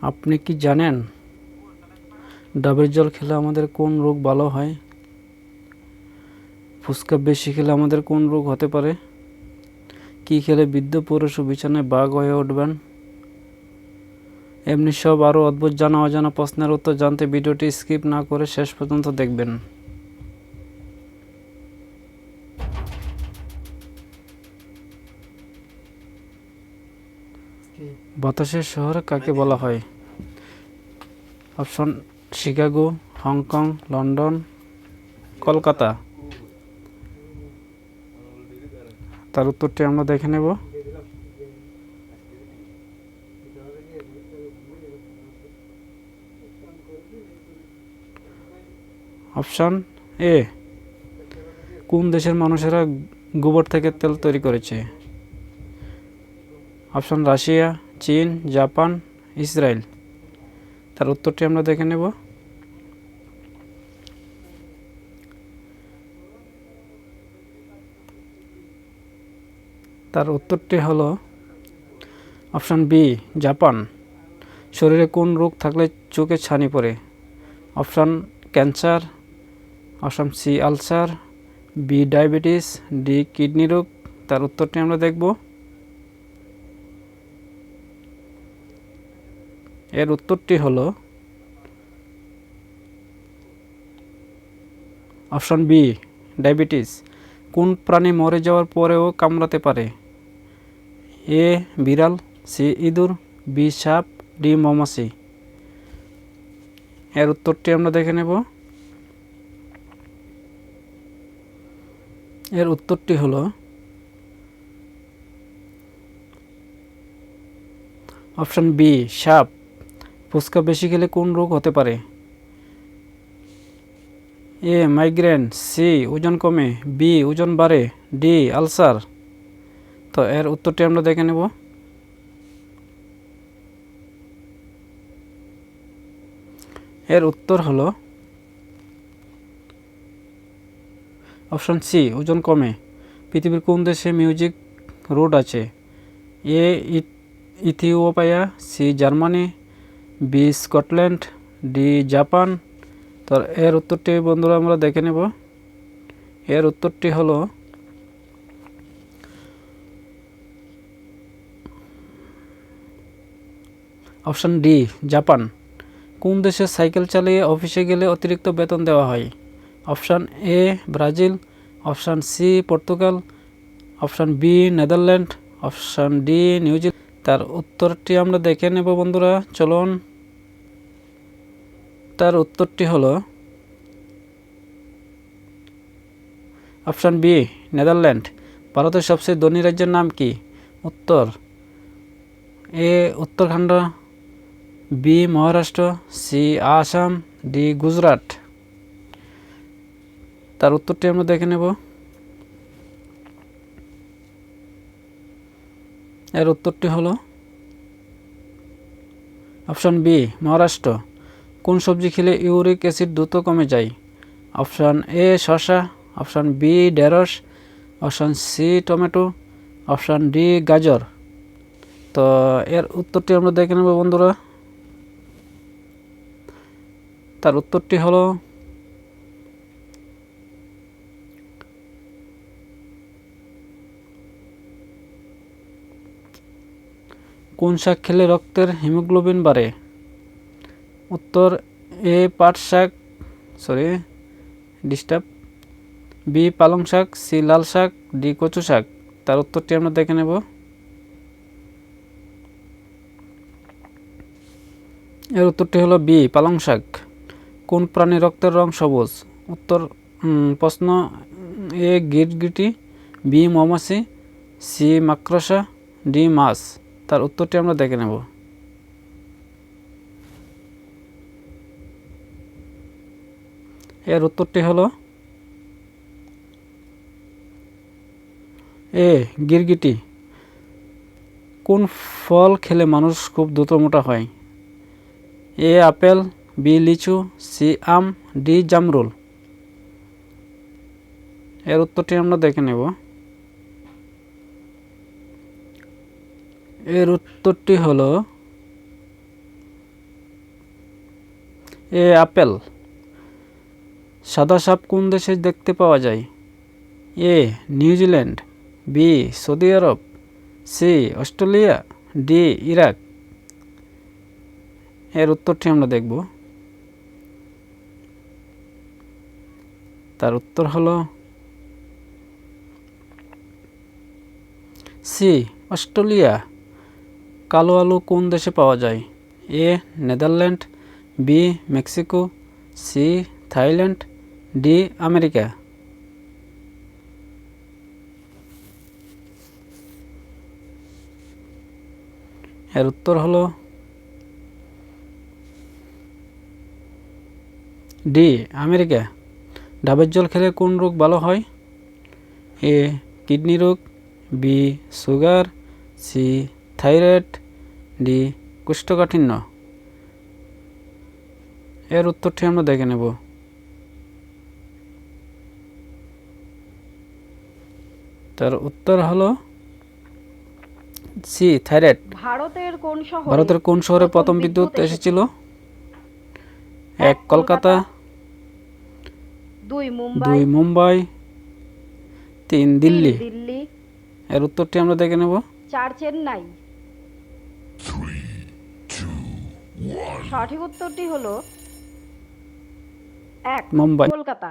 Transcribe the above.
আপনি কি জানেন ডাবের জল খেলে আমাদের কোন রোগ ভালো হয়? ফুচকা বেশি খেলে আমাদের কোন রোগ হতে পারে? কি খেলে বৃদ্ধ পুরুষ ও বিছানায় বাঘ হয়ে উঠবেন? এমনি সব আরও অদ্ভুত জানা অজানা প্রশ্নের উত্তর জানতে ভিডিওটি স্কিপ না করে শেষ পর্যন্ত দেখবেন। বাতাসের শহর কাকে বলা হয়? Option: Chicago, Hong Kong, London, Kolkata. তার উত্তরটি আমরা দেখে নেব। অপশন এ, কোন দেশের মানুষেরা গোবর থেকে তেল তৈরি করেছে? অপশন: রাশিয়া, চীন, জাপান, ইসরায়েল। তার উত্তরটি আমরা দেখে নেব। তার উত্তরটি হলো অপশন বি, জাপান। শরীরে কোন রোগ থাকলে চোখে ছানি পড়ে? Option: cancer, option C, ulcer, B, diabetes, D, kidney রোগ। তার উত্তরটি আমরা দেখব। এর উত্তরটি হলো অপশন বি, ডায়াবেটিস। কোন প্রাণী মরে যাওয়ার পরেও কামড়াতে পারে? এ, বিড়াল, সি, ইঁদুর, বি, সাপ, ডি, মৌমাছি। এর উত্তরটি আমরা দেখে নেব। এর উত্তরটি হলো অপশন বি, সাপ। ফুচকা বেশি খেলে কোন রোগ হতে পারে? এ, মাইগ্রেন, সি, ওজন কমে, বি, ওজন বাড়ে, ডি, আলসার। তো এর উত্তরটি আমরা দেখে নেব। এর উত্তর হলো অপশন সি, ওজন কমে। পৃথিবীর কোন দেশে মিউজিক রোড আছে? A, Ethiopia, C, Germany, B, Scotland, D, Japan. তো এর উত্তরটি বন্ধুরা আমরা দেখে নেব। এর উত্তরটি হলো অপশন ডি, জাপান। কোন দেশে সাইকেল চালিয়ে অফিসে গেলে অতিরিক্ত বেতন দেওয়া হয়? Option A, Brazil, option C, Portugal, option B, Netherland, option D, New Zealand. তার উত্তরটি আমরা দেখে নেব বন্ধুরা, চলুন। তার উত্তরটি হলো অপশন বি, নেদারল্যান্ড। ভারতের সবচেয়ে ধনী রাজ্যের নাম কি? উত্তর: A, Uttarakhand, B, Maharashtra, C, Assam, D, Gujarat. তার উত্তরটি আমরা দেখে নেব। এর উত্তরটি হলো অপশন বি, মহারাষ্ট্র। কোন সবজি খেলে ইউরিক অ্যাসিড দ্রুত কমে যায়? অপশন এ, শসা, অপশন বি, ঢেঁড়স, option C, tomato, option D, গাজর। তো এর উত্তরটি আমরা দেখে নেব বন্ধুরা। তার উত্তরটি হলো কোন শাক খেলে রক্তের হিমোগ্লোবিন বাড়ে? উত্তর: এ, পাট শাক, বি, পালং শাক, সি, লাল শাক, ডি, কচু শাক। তার উত্তরটি আমরা দেখে নেব। এর উত্তরটি হলো বি, পালং শাক। কোন প্রাণীর রক্তের রং সবুজ? উত্তর প্রশ্ন: এ, গিরগিটি, বি, মৌমাছি, সি, মাকড়সা, ডি, মাছ। তার উত্তরটি আমরা দেখে নেব। এর উত্তরটি হলো এ, গিরগিটি। কোন ফল খেলে মানুষ খুব দ্রুত মোটা হয়? এ, আপেল, বি, লিচু, সি, আম, ডি, জামরুল। এর উত্তরটি আমরা দেখে নেব। এর উত্তরটি হলো এ আপেল। সাদা সাপ কোন দেশে দেখতে পাওয়া যায়? এ নিউজিল্যান্ড, বি সৌদি আরব, সি অস্ট্রেলিয়া, ডি ইরাক। এর উত্তরটি আমরা দেখব। তার উত্তর হলো সি অস্ট্রেলিয়া। কালো আলু কোন দেশে পাওয়া যায়? A Netherland, B Mexico, C Thailand, D America. এর উত্তর হলো ডি আমেরিকা। ডাবের জল খেলে কোন রোগ ভালো হয়? এ কিডনি রোগ, B sugar, C thyroid, D কোষ্ঠকাঠিন্য। এর উত্তরটি আমরা দেখে নেব। তার উত্তর হলো সি থাইরয়েড। ভারতের কোন শহরে প্রথম বিদ্যুৎ এসেছিল? এক কলকাতা, দুই মুম্বাই, তিন দিল্লি। এর উত্তরটি আমরা দেখে নেব। চার চেন্নাই। সঠিক উত্তরটি হলো এক মুম্বাই। কলকাতা।